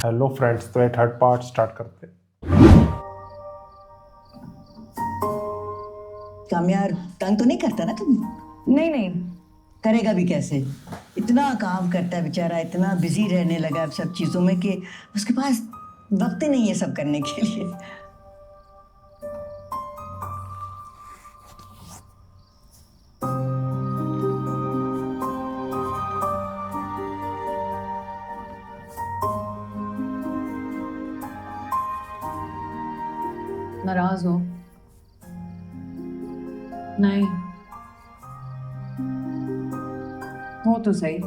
Hello friends, तो ये third part start करते हैं। कामयार तंग तो नहीं करता ना तुम? नहीं नहीं, करेगा भी कैसे? इतना काम करता है बेचारा, इतना बिजी रहने लगा अब सब चीजों में कि उसके पास वक्त ही नहीं है सब करने के लिए। नाराज हो? नहीं हो तो सही,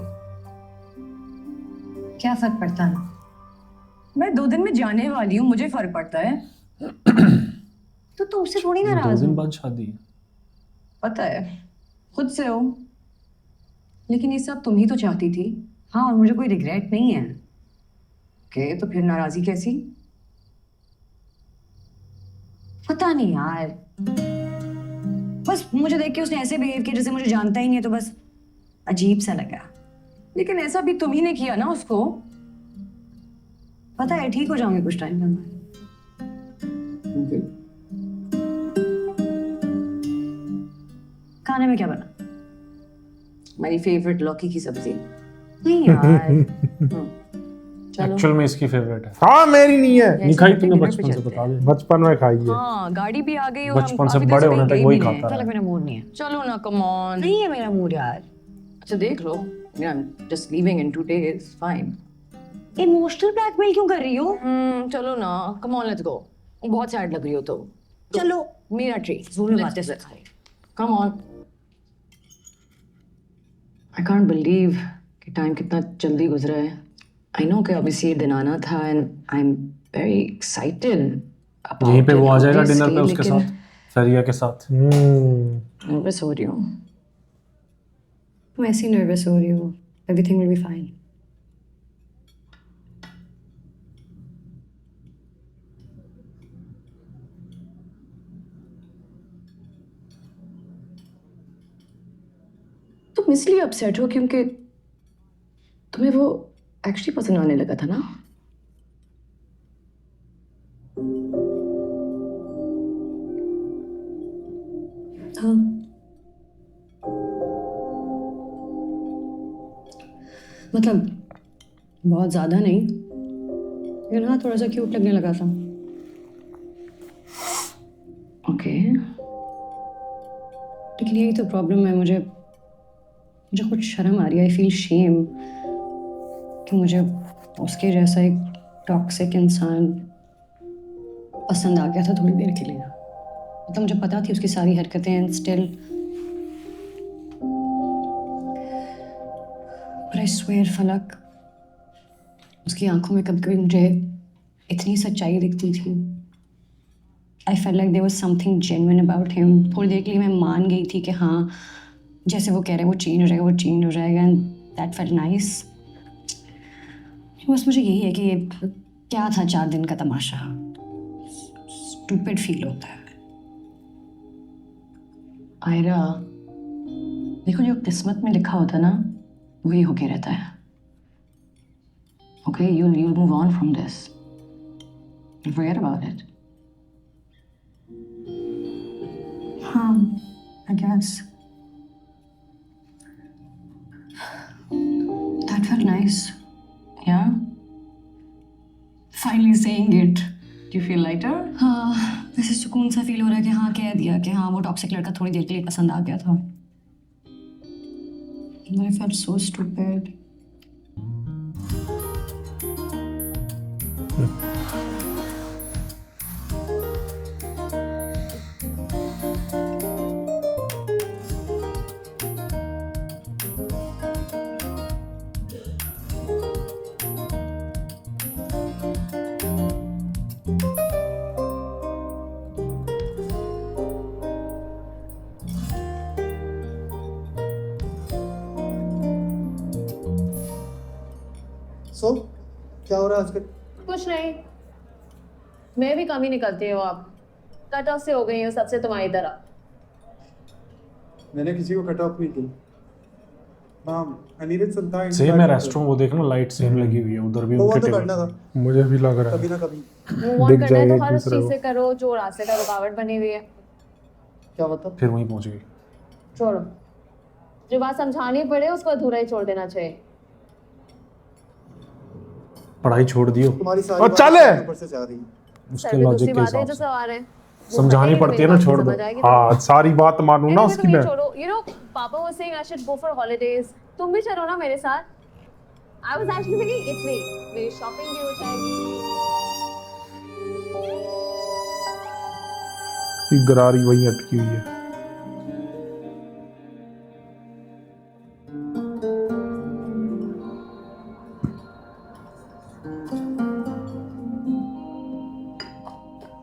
क्या फर्क पड़ता है? मैं 2 दिन में जाने वाली हूँ, मुझे फर्क पड़ता है। तो तुमसे थोड़ी 2 नाराज दिन हूँ। बाद शादी है। पता है, खुद से हो, लेकिन ये सब तुम ही तो चाहती थी। हाँ, और मुझे कोई रिग्रेट नहीं है। ओके, तो फिर नाराजगी कैसी? पता नहीं यार, बस मुझे देख के उसने ऐसे बिहेव किया जैसे मुझे जानता ही नहीं है, तो बस अजीब सा लगा। लेकिन ऐसा भी तुम ही ने किया ना उसको। पता है, ठीक हो जाऊंगी कुछ टाइम में। खाने में क्या बना? मेरी फेवरेट लौकी की सब्जी। नहीं यार। चलो। एक्चुअल में इसकी फेवरेट है। हाँ, मेरी नहीं है। नहीं खाई तूने? डिनर पे बचपन से चलते बता हैं। दे। बचपन में खाई है। हाँ, गाड़ी भी आ गई और हम बचपन से काफी देर बड़े कहीं होने तक गए वही भी नहीं। खाता रहा। मेरा मूड नहीं है। चलो ना, कम ऑन। नहीं है मेरा मूड यार। अच्छा देख लो, जस्ट लीविंग इन 2 days, फाइन। इमोशनल ब्लैकमेल क्यों कर रही हो? चलो ना, कम ऑन, लेट्स गो। बहुत सैड लग रही हो तो चलो, मेरा ट्रीट। जोर में बातें सिखा रही। Come on. I can't believe कि टाइम कितना जल्दी गुजरा है। आई नो कि ऑब्वियसली ये दिन आना था and I am very excited about यहीं पे वो आ जाएगा it, डिनर पे obviously, उसके लेकिन साथ, फरिया के साथ। नर्वस हो रही हूँ। मैं ऐसी नर्वस हो रही हूँ। Everything will be fine. तुम इसलिए अपसेट हो क्योंकि तुम्हें वो एक्चुअली पसंद आने लगा था ना? हाँ, मतलब बहुत ज्यादा नहीं, लेकिन हाँ, थोड़ा सा क्यूट लगने लगा था। ओके, लेकिन यही तो प्रॉब्लम है। मुझे मुझे कुछ शर्म आ रही है। आई फील शेम कि मुझे उसके जैसा एक टॉक्सिक इंसान पसंद आ गया था थोड़ी देर के लिए। मतलब मुझे पता थी उसकी सारी हरकतें, एंड स्टिल, पर आई स्वेयर फलक, उसकी आंखों में कभी कभी मुझे इतनी सच्चाई दिखती थी। I felt like there was something genuine about him. थोड़ी देर के लिए मैं मान गई थी कि हाँ, जैसे वो कह रहे हैं वो चेंज हो जाएगा, वो चेंज हो जाएगा, एंड दैट फेल्ट नाइस। बस मुझे यही है कि ये क्या था 4 दिन का तमाशा। स्टूपिड फील होता है। आयरा, देखो, जो किस्मत में लिखा होता है ना, वही होके रहता है। Okay, you'll move on from this. You'll forget about it. हाँ, I guess. That felt nice. Yeah. Finally saying it. Do you feel lighter? हाँ, वैसे सुकून सा फील हो रहा है कि हाँ, कह दिया कि हाँ, वो टॉक्सिक लड़का थोड़ी देर के लिए पसंद आ गया था। I felt so stupid. सो क्या हो रहा है आजकल? कुछ नहीं, मैं भी कम ही निकलती हूँ अब। कट ऑफ से हो गई हूँ सबसे तुम्हारी तरह। मैंने किसी को कट ऑफ नहीं किया। नाम अनिरुद्ध सुल्तान सेम है रेस्टोरेंट, वो देखना लाइट सेम लगी हुई है उधर भी वो उनके तो टेबल करना था पे। मुझे भी लग रहा कभी है ना कभी। मूव ऑन दिख करना है जाएगा तो हर एक उस दूसरे चीज को। से करो जो रास्ते का रुकावट बनी हुई है। क्या मतलब? फिर वहीं पहुंच गई। छोड़ो, जो बात समझानी पड़े उसको अधूरा ही छोड़ देना चाहिए। पढ़ाई छोड़ दियो तुम्हारी सारी और बातें चले मेरे ऊपर से जा रही है। उसके सर भी लॉजिक दूसरी के बातें हिसाब जो से सवार है समझानी पड़ती है ना, छोड़ दो। हाँ सारी बात मानू ना उसकी मैं। छोड़ो, यू नो पापा was saying I should go for holidays, तुम भी चलो ना मेरे साथ। I was actually thinking it's me, मेरी शॉपिंग भी हो जाएगी। ये गरारी वहीं अटकी हुई है।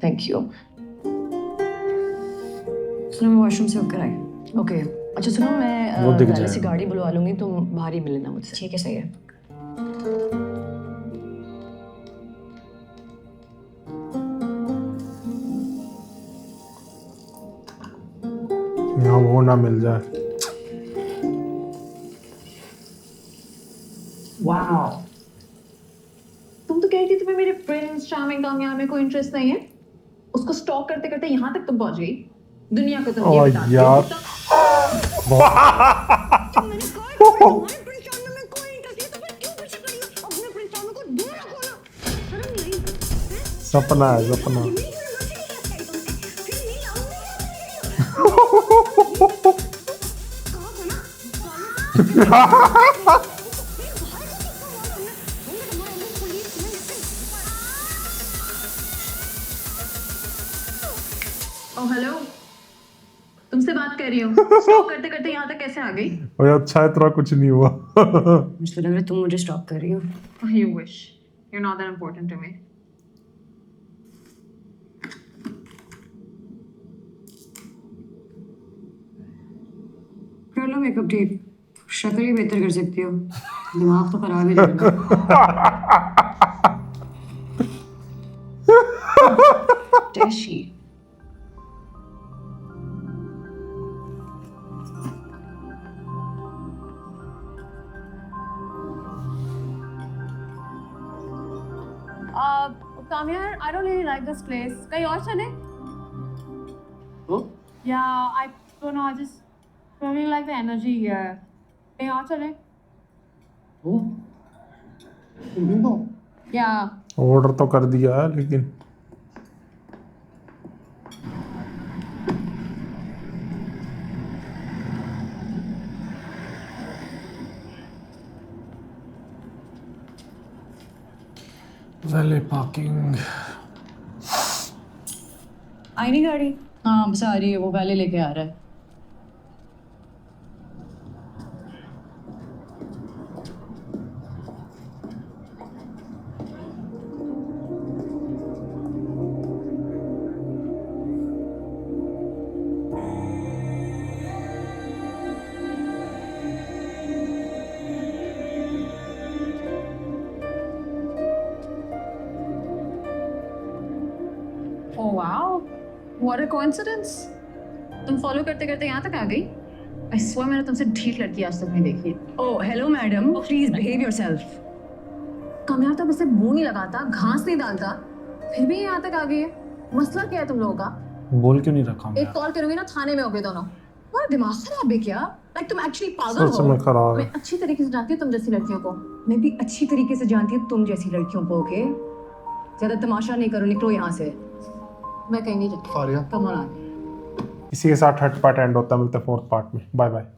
Thank you. सुनो मैं वॉशरूम से होकर आई। ओके अच्छा सुनो मैं वो दिख गाड़ी से जाएगा। गाड़ी बुलवा लूंगी, तुम बाहर ही मिल लेना मुझसे। ठीक है सही है। यहाँ वो ना मिल जाए। वाओ, तुम तो कह रही थी तुम्हें मेरे प्रिंस चार्मिंग कामयाब में कोई इंटरेस्ट नहीं है, उसको स्टॉक करते करते यहाँ तक तुम पहुंच गई। दुनिया को तुम ये ओ बता यार सपना है सपना। ओ हेलो, तुमसे बात कर रही हूँ। स्टॉक करते करते यहाँ तक कैसे आ गई? ओए अच्छा इतना कुछ नहीं हुआ। मुझे लग रहा है तुम मुझे स्टॉप कर रही हो। You wish. You're not that important to me. कर लो मेकअप ठीक, शक्ल ही बेहतर कर सकती हो, दिमाग तो खराब ही रहेगा। डैशी Kamya, I don't really like this place. कहीं और चले? Yeah, I don't know. I just don't really like the energy here. कहीं और चले? Yeah. ऑर्डर तो कर दिया है लेकिन वैले पार्किंग। आई नहीं गाड़ी? हाँ बस आ रही है, वो पहले लेके आ रहा है। Oh wow. What a coincidence. तुम फॉलो करते करते यहाँ तक आ गई। I swear मैंने तुमसे ढीठ लड़की आज तक नहीं देखी। Oh hello madam, please behave yourself. कमयार तो मुझसे मुंह नहीं लगाता, घास नहीं डालता, फिर भी यहाँ तक आ गई है। मसला क्या है तुम लोगों का? बोल क्यों नहीं रखा एक कॉल करूंगी ना, थाने में होगे दोनों। तुम्हारा दिमाग खराब है क्या? लाइक तुम एक्चुअली पागल सच हो। में खराब है। मैं अच्छी तरीके से जानती हूँ तुम जैसी लड़कियों को। मैं भी अच्छी तरीके से जानती हूँ तुम जैसी लड़कियों को। ओके ज्यादा तमाशा नहीं करो, निकलो यहाँ से। मैं कहीं नहीं जाती। Faria come on. इसी के साथ थर्ड पार्ट एंड होता है। मिलते हैं फोर्थ पार्ट में। Bye bye.